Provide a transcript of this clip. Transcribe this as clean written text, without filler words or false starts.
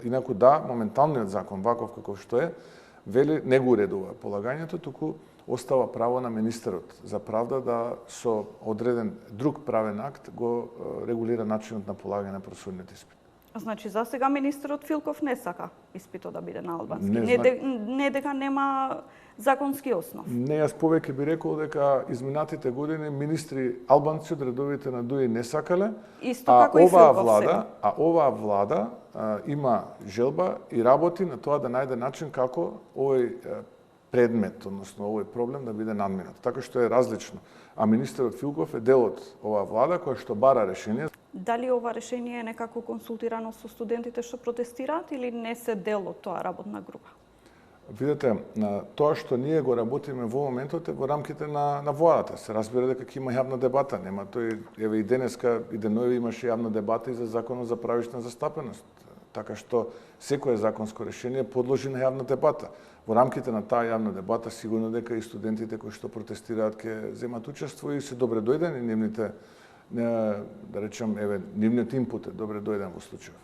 Инаку да, моменталниот закон, ваков како што е, вели не го уредува полагањето, туку остава право на министерот за правда да со одреден друг правен акт го регулира начинот на полагање на правосудниот испит. Значи, за сега министерот Филков не сака испитот да биде на албански. Не дека нема законски основ. Не, јас повеќе би рекол дека изминатите години министри албанци од редовите на ДУИ не сакале, Исто како и Филков оваа влада има желба и работи на тоа да најде начин како овој предмет, односно овој проблем да биде надминат. Така што е различно. А министерот Филков е дел од оваа влада која што бара решение. Дали ова решение е некако консултирано со студентите што протестираат или не се дел од тоа работна група? Видете, тоа што ние го работиме во моментот е во рамките на владата. Се разбира дека ќе има јавна дебата, нема тој, еве и денеска и денови имаше јавна дебата и за законот за правишна застапеност. Така што секое законско решение подложи на јавна дебата. Во рамките на таа јавна дебата сигурно дека и студентите кои што протестираат ќе земат учество и се добре дојдени нивните, да речем, еве, нивниот инпут е добре дојден во случајов.